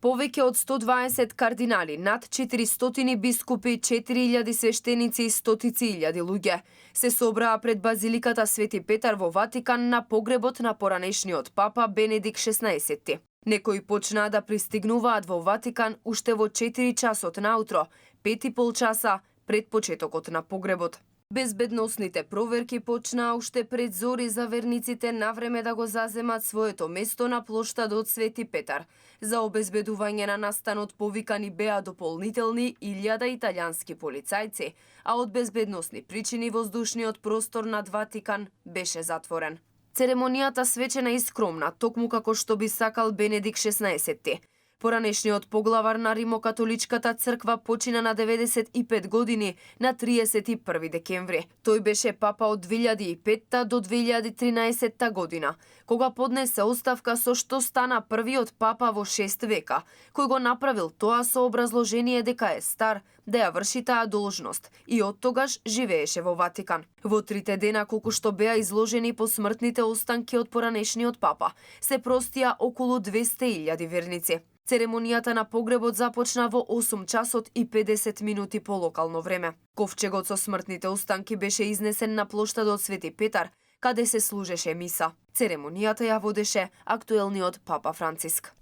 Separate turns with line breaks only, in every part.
Повеќе од 120 кардинали, над 400 бискупи, 4000 свештеници и стотици илјади луѓе се собраа пред базиликата Свети Петар во Ватикан на погребот на поранешниот папа Бенедик 16. Некои почнаа да пристигнуваат во Ватикан уште во 4 часот наутро, 5,5 часа пред почетокот на погребот. Безбедносните проверки почнаа уште пред зори за верниците навреме да го заземат своето место на плоштадот Свети Петар. За обезбедување на настанот повикани беа дополнителни 1000 италијански полицајци, а од безбедносни причини воздушниот простор над Ватикан беше затворен. Церемонијата свечена и скромна, токму како што би сакал Бенедик 16. Поранешниот поглавар на Римокатоличката црква почина на 95 години на 31 декември. Тој беше папа од 2005 до 2013 година, кога поднесе оставка со што стана првиот папа во 6 века, кој го направил тоа со образложение дека е стар да ја врши таа должност и оттогаш живееше во Ватикан. Во 3 дена колку што беа изложени посмртните останки од поранешниот папа, се простија околу 200.000 верници. Церемонијата на погребот започна во 8 часот и 50 минути по локално време. Ковчегот со смртните останки беше изнесен на плоштадот Свети Петар, каде се служеше миса. Церемонијата ја водеше актуелниот папа Франциск.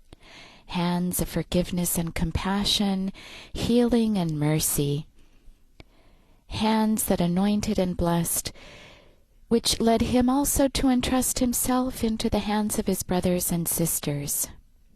Hands of forgiveness and compassion, healing and mercy. Hands that anointed and blessed, which led him also to entrust himself into the hands of his brothers and sisters.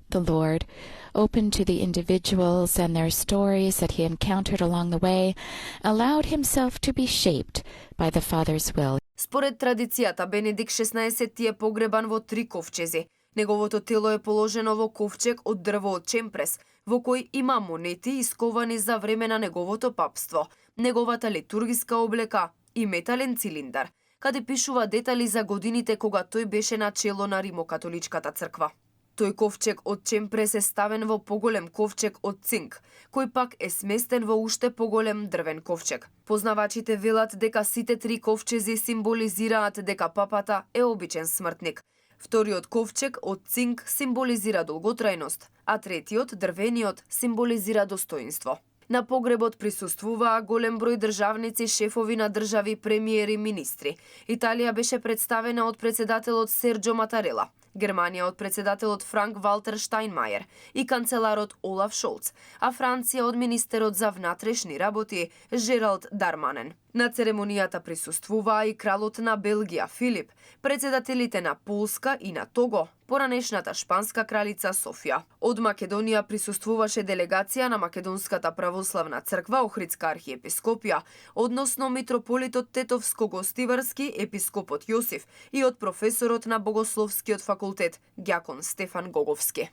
The Lord, open to the individuals and their stories that he encountered along the way, allowed himself to be shaped by the Father's will.
Според традицијата, Бенедик 16 е погребан во 3 ковчези. Неговото тело е положено во ковчег од дрво од чемпрес, во кој има монети исковани за време на неговото папство, неговата литургиска облека и метален цилиндар, каде пишува детали за годините кога тој беше на чело на Римокатоличката црква. Тој ковчег од чемпрес е ставен во поголем ковчег од цинк, кој пак е сместен во уште поголем дрвен ковчег. Познавачите велат дека сите 3 ковчези символизираат дека папата е обичен смртник. Вториот ковчег од цинк символизира долготрајност, а третиот, дрвениот, символизира достоинство. На погребот присуствуваа голем број државници, шефови на држави, премиери, министри. Италија беше представена од председателот Серджо Матарела, Германија од председателот Франк Валтер Штајнмајер и канцеларот Олаф Шолц, а Франција од министерот за внатрешни работи Жералд Дарманен. На церемонијата присуствуваа и кралот на Белгија Филип, председателите на Полска и на Того, поранешната шпанска кралица Софија. Од Македонија присуствуваше делегација на Македонската православна црква Охридска архиепископија, односно митрополитот Тетовско-Гостиварски, епископот Јосиф и од професорот на Богословскиот факултет Ѓакон Стефан Гоговски.